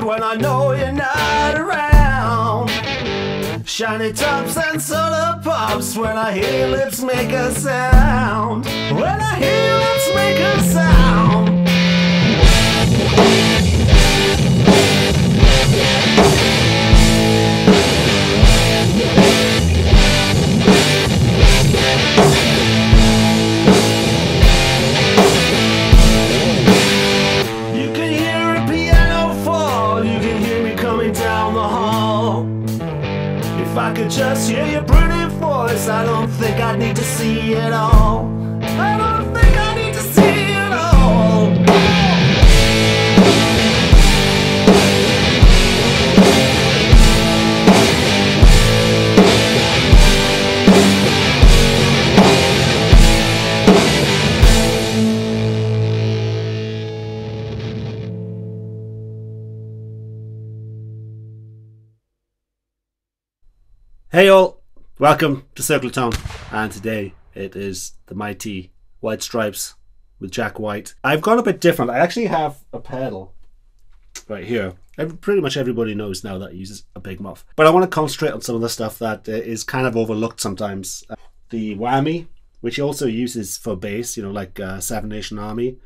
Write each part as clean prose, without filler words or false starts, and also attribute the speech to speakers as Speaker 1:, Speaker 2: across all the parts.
Speaker 1: when I know you're not around. Shiny tops and soda pops when I hear your lips make a sound. When I hear your lips make a sound. You can hear a piano fall, you can hear me coming down the hall. If I could just hear your pretty voice, I don't think I'd need to see it all. I don't think I need to see it all. Hey all, welcome to Circle Tone, and today it is the mighty White Stripes with Jack White. I've gone a bit different. I actually have a pedal right here. Pretty much everybody knows now that he uses a big muff, but I want to concentrate on some of the stuff that is kind of overlooked sometimes. The whammy, which he also uses for bass, you know, like Seven Nation Army.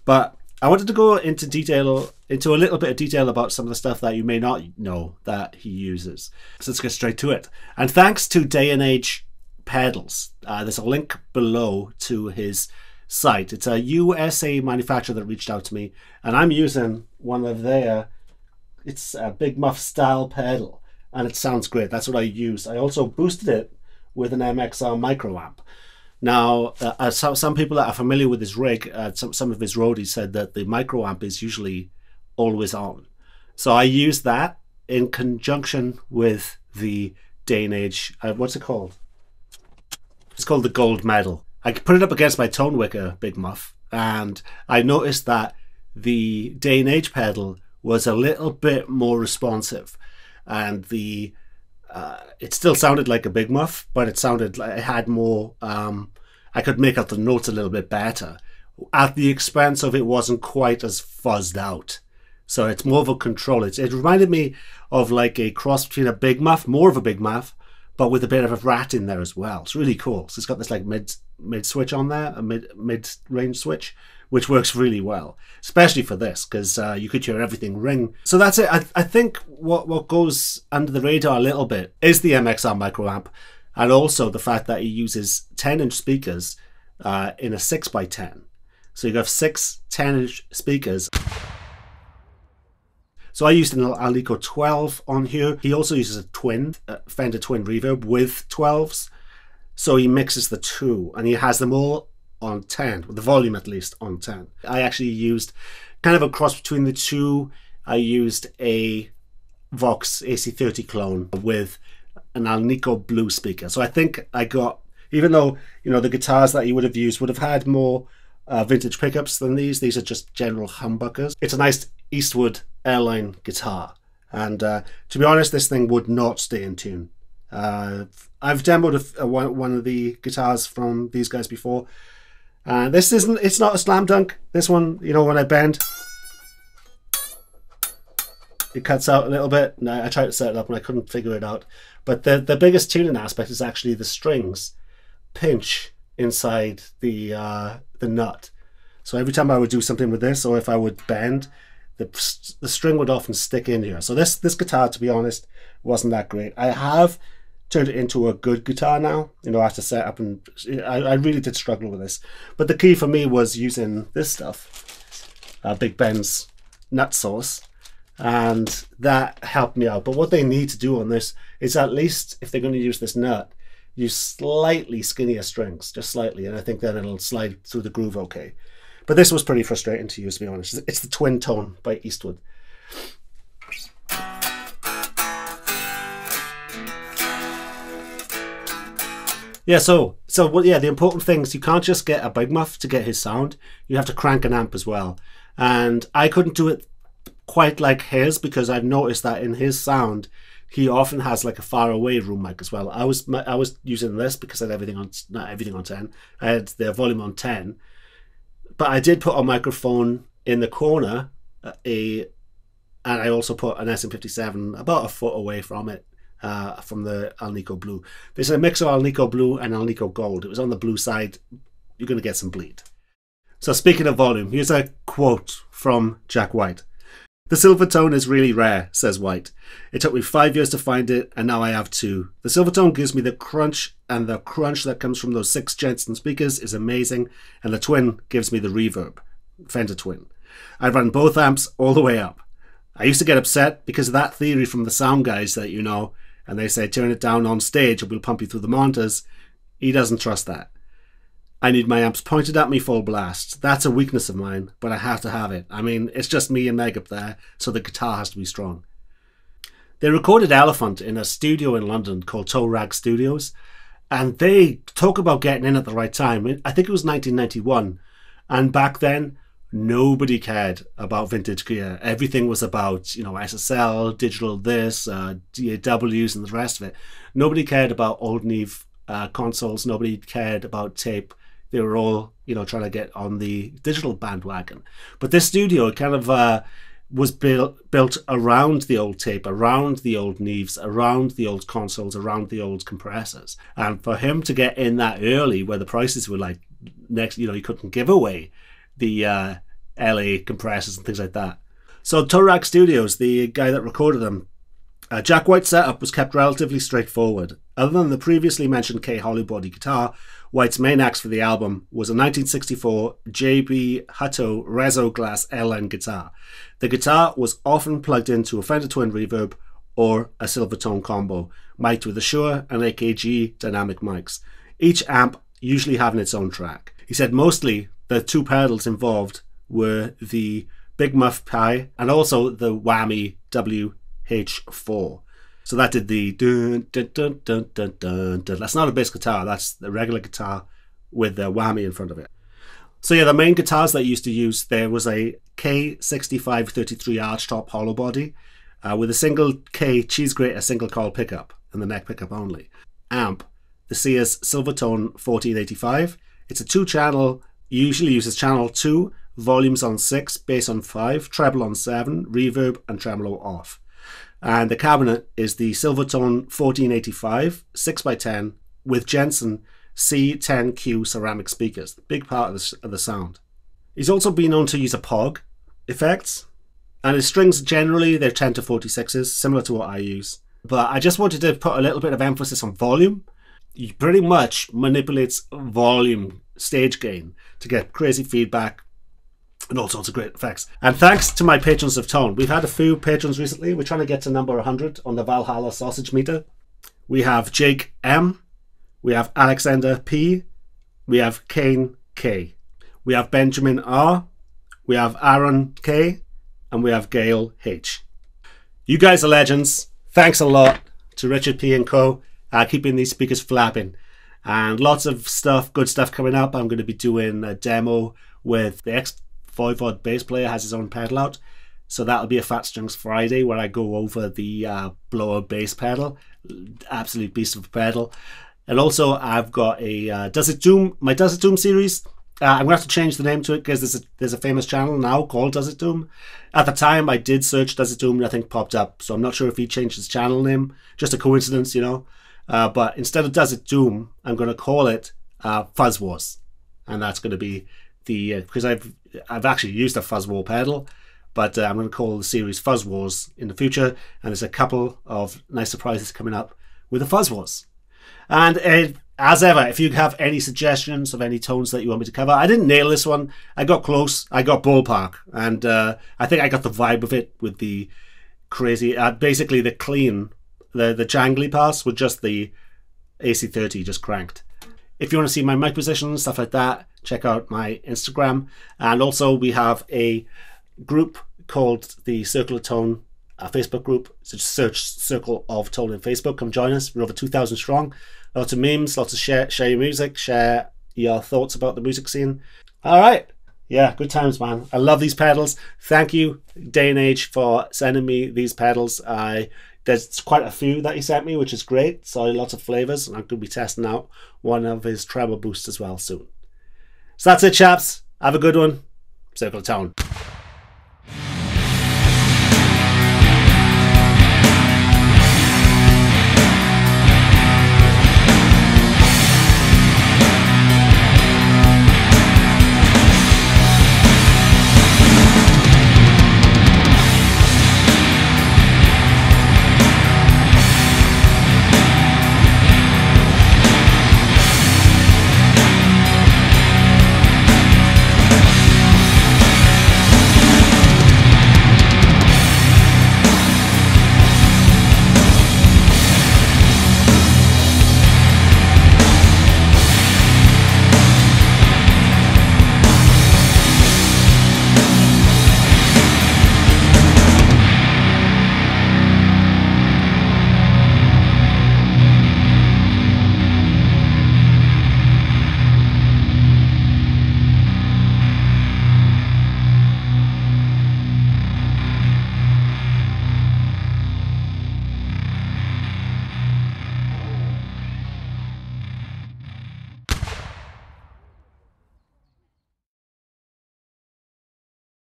Speaker 1: But I wanted to go into a little bit of detail about some of the stuff that you may not know that he uses. So let's get straight to it. And thanks to DayNAge pedals, there's a link below to his site. It's a USA manufacturer that reached out to me, and I'm using one of their, it's a big muff style pedal, and it sounds great. That's what I use. I also boosted it with an MXR micro amp. Now, some people that are familiar with his rig, some of his roadies said that the micro amp is usually always on. So I use that in conjunction with the DayNAge, what's it called? It's called the Gold Medal. I put it up against my Tone Wicker Big Muff, and I noticed that the DayNAge pedal was a little bit more responsive, and it still sounded like a big muff, but it sounded like it had more, I could make out the notes a little bit better, at the expense of it wasn't quite as fuzzed out. So it's more of a control. It reminded me of like a cross between a big muff, more of a big muff, but with a bit of a rat in there as well. It's really cool. So it's got this like mid switch on there, a mid range switch, which works really well, especially for this, because you could hear everything ring. So that's it. I think what goes under the radar a little bit is the MXR micro amp, and also the fact that he uses 10-inch speakers in a 6x10. So you have 6 10-inch speakers. So I used an Alnico 12 on here. He also uses a Fender Twin Reverb with 12s. So he mixes the two, and he has them all on 10, with the volume at least on 10. I actually used kind of a cross between the two. I used a Vox AC30 clone with an Alnico Blue speaker. So I think I got, even though, you know, the guitars that you would have used would have had more vintage pickups than these are just general humbuckers. It's a nice Eastwood airline guitar, and to be honest, this thing would not stay in tune. I've demoed one of the guitars from these guys before, and it's not a slam dunk. This one, you know, when I bend, it cuts out a little bit. And I tried to set it up and I couldn't figure it out. But the biggest tuning aspect is actually the strings pinch inside the nut. So every time I would do something with this, or if I would bend, the string would often stick in here. So this guitar, to be honest, wasn't that great. I have turned it into a good guitar now, you know, after setup, and I really did struggle with this. But the key for me was using this stuff, Big Ben's nut sauce, and that helped me out. But what they need to do on this is, at least if they're going to use this nut, use slightly skinnier strings, just slightly, and I think then it'll slide through the groove okay. But this was pretty frustrating to use, to be honest. It's the Twin Tone by Eastwood. Yeah, the important thing is you can't just get a big muff to get his sound. You have to crank an amp as well. And I couldn't do it quite like his, because I've noticed that in his sound, he often has like a far away room mic as well. I was using this because I had everything on, not everything on 10. I had the volume on 10. But I did put a microphone in the corner, a And I also put an SM57 about a foot away from it, from the Alnico Blue. There's a mix of Alnico Blue and Alnico Gold. It was on the blue side. You're going to get some bleed. So speaking of volume, here's a quote from Jack White. "The Silvertone is really rare," says White. "It took me 5 years to find it, and now I have 2. The Silvertone gives me the crunch, and the crunch that comes from those 6 Jensen speakers is amazing, and the Twin gives me the reverb." Fender Twin. "I've run both amps all the way up. I used to get upset because of that theory from the sound guys that you know, and they say turn it down on stage and we'll pump you through the monitors. He doesn't trust that. I need my amps pointed at me full blast. That's a weakness of mine, but I have to have it. I mean, it's just me and Meg up there, so the guitar has to be strong." They recorded Elephant in a studio in London called Toe Rag Studios, and they talk about getting in at the right time. I think it was 1991, and back then, nobody cared about vintage gear. Everything was about, you know, SSL, digital this, DAWs and the rest of it. Nobody cared about old Neve consoles. Nobody cared about tape. They were all, you know, trying to get on the digital bandwagon. But this studio kind of was built around the old tape, around the old Neves, around the old consoles, around the old compressors. And for him to get in that early, where the prices were like next, you know, he couldn't give away the LA compressors and things like that. So Toe Rag Studios, the guy that recorded them, Jack White's setup was kept relatively straightforward. Other than the previously mentioned K Hollybody guitar, White's main axe for the album was a 1964 JB Hutto Rezo Glass LN guitar. The guitar was often plugged into a Fender Twin reverb or a Silvertone combo, mic'd with a Shure and AKG dynamic mics, each amp usually having its own track. He said mostly the 2 pedals involved were the Big Muff Pi and also the Whammy WH4. So that did the dun, dun, dun, dun, dun, dun, dun. That's not a bass guitar, that's the regular guitar with the whammy in front of it. So yeah, the main guitars that I used to use, there was a K6533 archtop hollow body with a single K cheese grater single coil pickup and the neck pickup only. Amp, the Sears Silvertone 1485. It's a 2-channel, usually uses channel 2, volumes on 6, bass on 5, treble on 7, reverb and tremolo off. And the cabinet is the Silvertone 1485 6x10 with Jensen C10Q ceramic speakers, the big part of the sound. He's also been known to use a POG effects, and his strings generally they're 10 to 46s, similar to what I use. But I just wanted to put a little bit of emphasis on volume. He pretty much manipulates volume, stage gain, to get crazy feedback and all sorts of great effects. And thanks to my patrons of tone. We've had a few patrons recently. We're trying to get to number 100 on the Valhalla sausage meter. We have Jake M, we have Alexander P, we have Kane K, we have Benjamin R, we have Aaron K, and we have Gail H. You guys are legends. Thanks a lot to Richard P and Co. Keeping these speakers flapping. And lots of stuff, good stuff coming up. I'm going to be doing a demo with the ex-Voivod bass player, has his own pedal out. So that'll be a Fat Strings Friday where I go over the blower bass pedal. Absolute beast of a pedal. And also I've got a Does It Doom, my Does It Doom series. I'm going to have to change the name to it because there's a famous channel now called Does It Doom. At the time I did search Does It Doom, nothing popped up. So I'm not sure if he changed his channel name. Just a coincidence, you know. But instead of Does It Doom, I'm going to call it Fuzz Wars. And that's going to be the, because I've actually used a Fuzz War pedal, but I'm going to call the series Fuzz Wars in the future. And there's a couple of nice surprises coming up with the Fuzz Wars. And as ever, if you have any suggestions of any tones that you want me to cover, I didn't nail this one. I got close. I got ballpark. And I think I got the vibe of it with the crazy, basically the clean, the jangly parts with just the AC30 just cranked. If you want to see my mic position, stuff like that, check out my Instagram. And also we have a group called the Circle of Tone, a Facebook group. So just search Circle of Tone in Facebook. Come join us. We're over 2,000 strong. Lots of memes, lots of share your music, share your thoughts about the music scene. All right. Yeah, good times, man. I love these pedals. Thank you, DayNAge, for sending me these pedals. There's quite a few that he sent me, which is great. So lots of flavors, and I'm going to be testing out one of his treble boosts as well soon. So that's it, chaps. Have a good one. Circle of Tone.